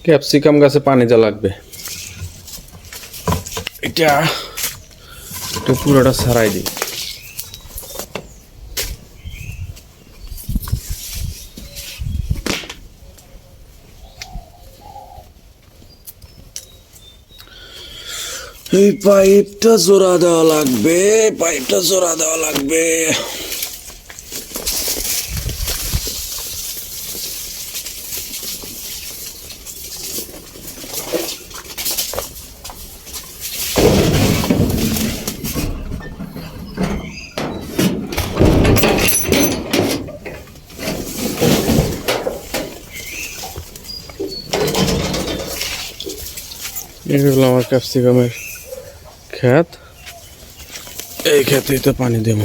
Capsicum গাছে পানি দেওয়া লাগবে। এটা পুরোটা ছাড়াই দিই। এই পাইপটা জোড়া দেওয়া লাগবে, পাইপটা জোড়া দেওয়া লাগবে। এই হলো আমার ক্যাপসিকামের ক্ষেত। এই ক্ষেতেই তো পানি দেব।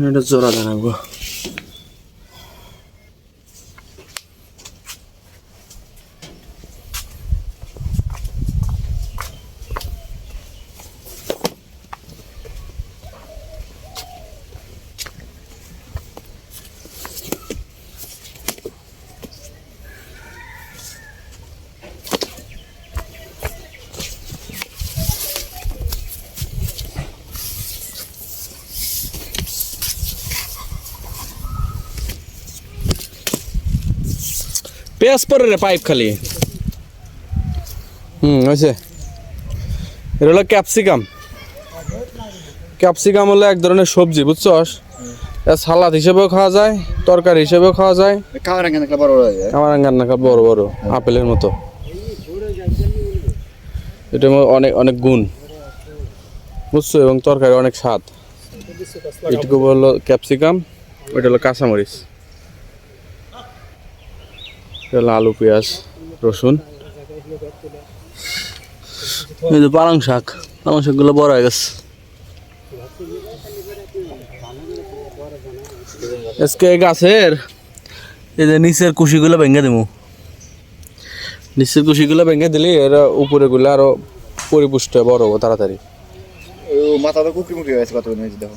এটা জোড়া দাঁড়াবো। পেঁয়াজ পরে রে পাইপ খালি। হয়েছে। এটা হলো ক্যাপসিকাম। ক্যাপসিকাম হলো এক ধরনের সবজি, বুঝছস? সালাদ হিসেবেও খাওয়া যায়, তরকারি হিসেবেও খাওয়া যায়। কামারাঙ্গান বড় বড় আপেলের মতো। এটা অনেক অনেক গুণ, বুঝছো? এবং তরকারি অনেক স্বাদ। এটুকু হলো ক্যাপসিকাম, ওইটা হলো কাঁচামরিচ, আলু, পেঁয়াজ, রসুন। এই যে পালং শাক, পালং শাকগুলো বড় হয়ে গেছে। আজকে গাছের এই যে নিচের কুশিগুলো ভেঙে দেবো। নিচের কুশিগুলো ভেঙে দিলে এরা উপরে গুলো আরো পরিপুষ্ট বড় হবো তাড়াতাড়ি। মাথা তো কুকরি মুকরি হয়েছে, কত দেখো।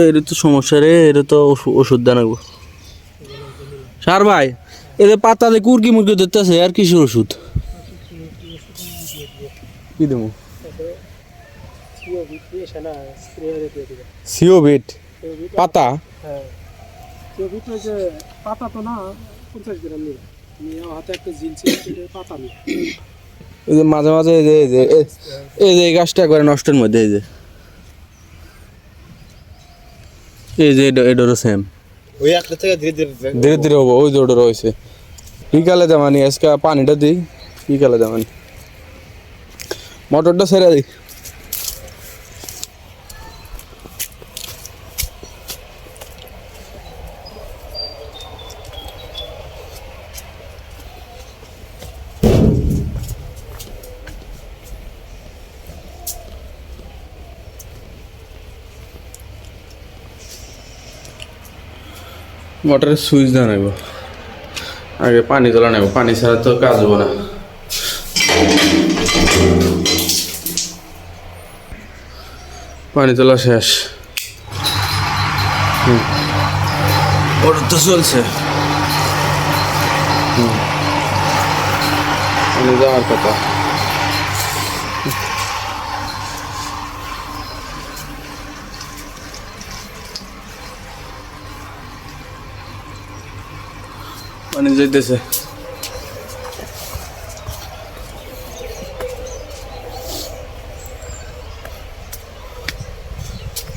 এর তো সমস্যা রে, এর তো ওষুধ দেনাবো। সার ভাই, এদের পাতাতে কুরকি মুরগি ধরতেছে, আর কিসের ওষুধ কি দেবো? সিওভিট পাতা। পাতা তো না 50 গ্রাম নিয়ে হাতে একটা জিনসি পাতা নিয়ে। এই যে মাঝে মাঝে এই যে গাছটা একবারে নষ্টের মধ্যে, এই যে এটারও সেম। ওই একটা থেকে ধীরে ধীরে ধীরে ধীরে হবো। ওই যে ওটা রয়েছে। বিকালে দেমানি, আজকে পানিটা দিই। বিকালে দেমানি, মোটরটা ছেড়ে দিই। মোটরের সুইচ দেওয়া নেব, আগে পানি তোলা নেব। পানি ছাড়া তো কাজ হবো না। পানি তোলা শেষ। ওটা তো চলছে। পানি দেওয়ার কথা। পানি যাইতেছে।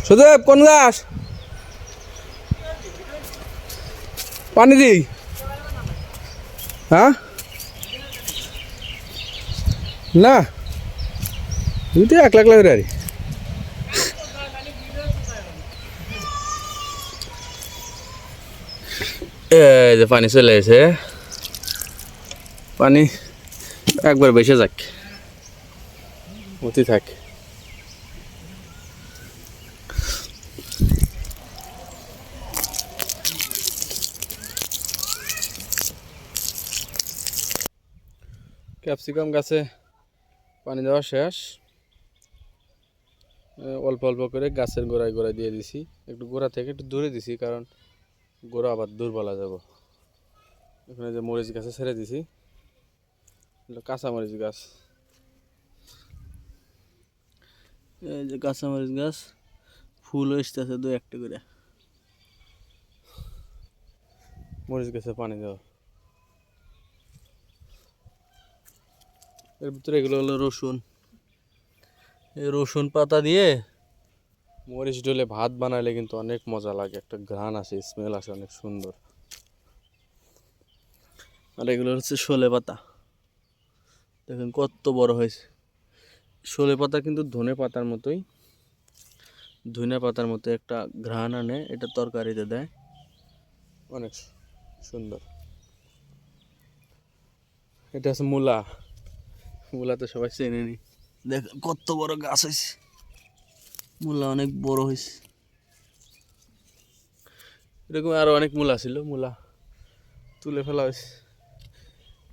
সুদেব, কোন গাছ? পানি দিই। হ্যাঁ না, তুই তো একলা একলা বেড়ে। এই যে পানি চলে এসে, পানি একবার বেসে যাক, অতি থাক। ক্যাপসিকাম গাছে পানি দেওয়া শেষ। অল্প অল্প করে গাছের গোড়ায় গোড়ায় দিয়ে দিছি, একটু গোড়া থেকে একটু দূরে দিছি, কারণ গোড়া আবার দুর্বলা যাব। এখানে যে মরিচ গাছে ছেড়ে দিছি, কাঁচা মরিচ গাছ, এই যে কাঁচা মরিচ গাছ ফুল আসতেছে দু একটা করে। মরিচ গাছে পানি দেওয়া, এর ভিতরে এগুলো হলো রসুন। এই রসুন পাতা দিয়ে মরিচ ডলে ভাত বানাইলে কিন্তু অনেক মজা লাগে, একটা ঘ্রাণ আসে, স্মেল আসে অনেক সুন্দর। আর এগুলো হচ্ছে শোলে পাতা, দেখেন কত বড় হয়েছে। শোলে পাতা কিন্তু ধনে পাতার মতোই, ধনে পাতার মতো একটা ঘ্রাণ আনে, এটা তরকারিতে দেয়, অনেক সুন্দর। এটা হচ্ছে মূলা, মূলা তো সবাই চেনে নি, দেখ কত বড় গাছ হয়েছে, মূলা অনেক বড় হয়েছে। এরকম আরো অনেক মূলা ছিল, মূলা তুলে ফেলা হয়েছে।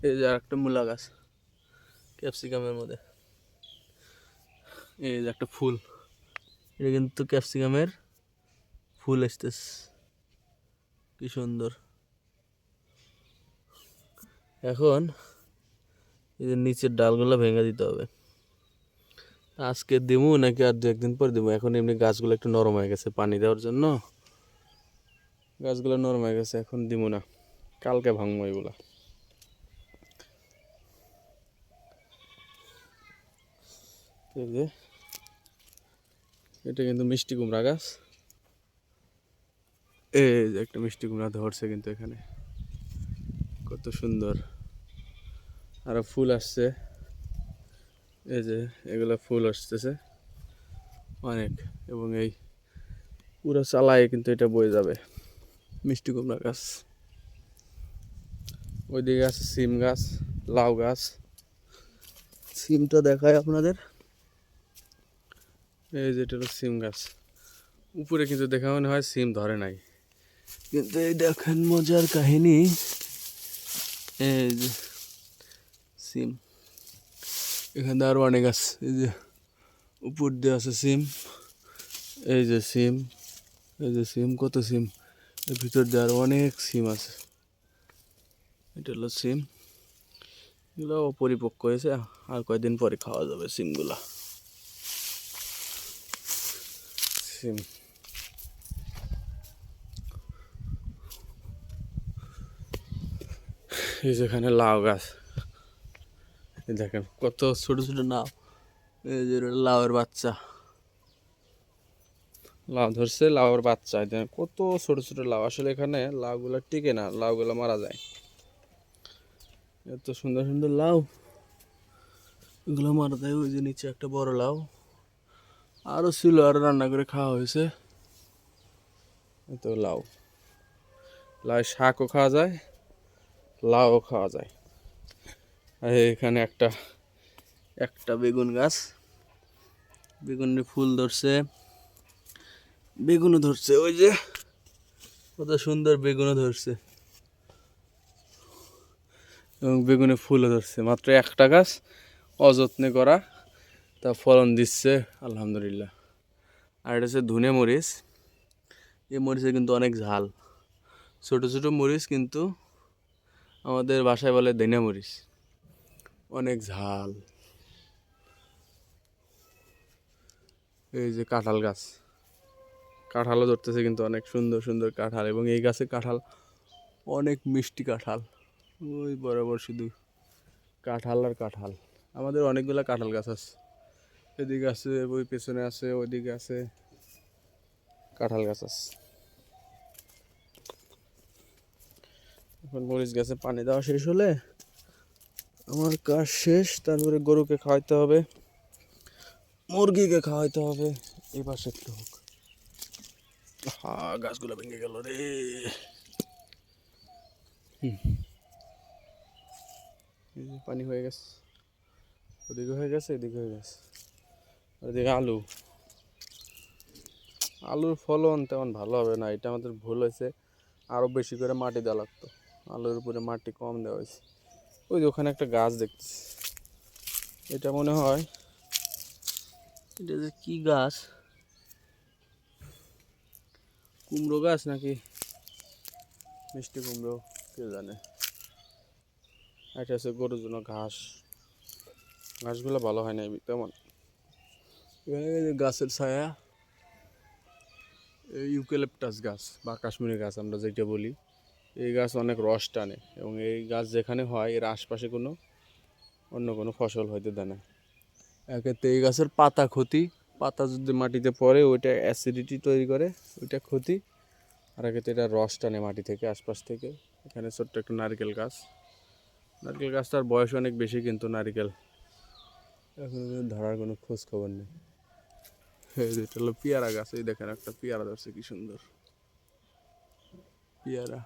এই যে আরেকটা মূলা গাছ ক্যাপসিকামের মধ্যে, এই যে একটা ফুল, এটা কিন্তু ক্যাপসিকামের ফুল আসতেছে, কি সুন্দর। এখন এই যে নিচের ডালগুলো ভেঙে দিতে হবে, আজকে দেবো নাকি আর দু একদিন পর দেবো। এখন এমনি গাছগুলো একটু নরম হয়ে গেছে পানি দেওয়ার জন্য, গাছগুলো নরম হয়ে গেছে, এখন দিব না, কালকে ভাঙবো এগুলা। এই যে এটা কিন্তু মিষ্টি কুমড়া গাছ, এই যে একটা মিষ্টি কুমড়া ধরছে কিন্তু এখানে, কত সুন্দর। আরো ফুল আসছে, এই যে এগুলা ফুল আসতেছে অনেক, এবং এই পুরো চালায় কিন্তু এটা বয়ে যাবে মিষ্টি কুমড়া গাছ। ওইদিকে আছে সিম গাছ, লাউ গাছ, সিমটা দেখায় আপনাদের, এই যেটা হলো সিম গাছ। উপরে কিন্তু দেখা মনে হয় সিম ধরে নাই, কিন্তু এই দেখেন মজার কাহিনী, এই যে সিম, এখানে আরো অনেক গাছ, এই যে উপর দিয়ে আছে সিম, এই যে সিম, এই যে সিম, কত সিম, এর ভিতর দিয়ে আরো অনেক সিম আছে। এটা হলো সিম, এগুলো অপরিপক্ক হয়েছে, আর কয়েকদিন পরে খাওয়া যাবে সিমগুলা। সিম, এই যেখানে লাউ গাছ, এই দেখেন কত ছোট ছোট লাউ, এই যে লাউয়ের বাচ্চা, লাউ ধরছে, লাউয়ের বাচ্চা, এই দেখেন কত ছোট ছোট লাউ। আসলে এখানে লাউগুলা টিকে না, লাউগুলা মারা যায়। এত সুন্দর সুন্দর লাউ, এগুলো মারা যায়। ওই যে নিচে একটা বড় লাউ আরো ছিল, আরো রান্না করে খাওয়া হয়েছে। এত লাউ, লাউ শাকও খাওয়া যায়, লাউও খাওয়া যায়। আর এখানে একটা একটা বেগুন গাছ, বেগুনের ফুল ধরছে, বেগুনও ধরছে, ওই যে কত সুন্দর বেগুনও ধরছে, এবং বেগুনে ফুলও ধরছে। মাত্র একটা গাছ, অযত্নে করা, তা ফলন দিচ্ছে আলহামদুলিল্লাহ। আর এটা হচ্ছে ধনে মরিচ, এই মরিচে কিন্তু অনেক ঝাল, ছোট ছোট মরিচ, কিন্তু আমাদের বাসায় বলে ধনে মরিচ, অনেক ঝাল। এই যে কাঁঠাল গাছ, কাঁঠালও ধরতেছে কিন্তু অনেক সুন্দর সুন্দর কাঁঠাল, এবং এই গাছে কাঁঠাল অনেক মিষ্টি কাঁঠাল, ওই বরাবর শুধু কাঁঠাল আর কাঁঠাল। আমাদের অনেকগুলো কাঁঠাল গাছ আছে, এদিকে আছে, ওই পেছনে আছে, ওইদিকে আছে, কাঁঠাল গাছ আছে। এখন মরিচ গাছে পানি দেওয়া শেষ হলে আমার কাজ শেষ, তারপরে গরুকে খাওয়াইতে হবে, মুরগিকে খাওয়াইতে হবে। এই পাশে একটু হোক, হা গাছগুলো ভেঙে গেল রে। এই যে পানি হয়ে গেছে, ওদিকে হয়ে গেছে, এদিকে হয়ে গেছে। ওদিকে আলু, আলুর ফলন তেমন ভালো হবে না, এটা আমাদের ভুল হয়েছে, আরও বেশি করে মাটি দেওয়া লাগতো, আলুর উপরে মাটি কম দেওয়া হয়েছে। ওই যে ওখানে একটা গাছ দেখতেছি, এটা মনে হয় এটা যে কি গাছ, কুমড়ো গাছ নাকি মিষ্টি কুমড়ো কে জানে। এটা হচ্ছে গরুর জন্য ঘাস, ঘাসগুলো ভালো হয় না তেমন। এখানে এই যে গাছের ছায়া, এই ইউক্যালিপটাস গাছ বা কাশ্মীরি গাছ আমরা যেটা বলি, এই গাছ অনেক রস টানে এবং এই গাছ যেখানে হয় এর আশপাশে অন্য কোনো ফসল হইতে দেয় না। একেতে এই গাছের পাতা ক্ষতি, পাতা যদি মাটিতে পড়ে ওইটা অ্যাসিডিটি তৈরি করে, ওইটা ক্ষতি। আর একেতে এটা রস টানে মাটি থেকে, আশপাশ থেকে। এখানে ছোট্ট একটা নারকেল গাছ, নারকেল গাছটার বয়স অনেক বেশি কিন্তু নারকেল এখন ধরার কোনো খোঁজ খবর নেই। এই যে এটা হলো পেয়ারা গাছ, এই দেখেন একটা পেয়ারা ধরছে কি সুন্দর পেয়ারা।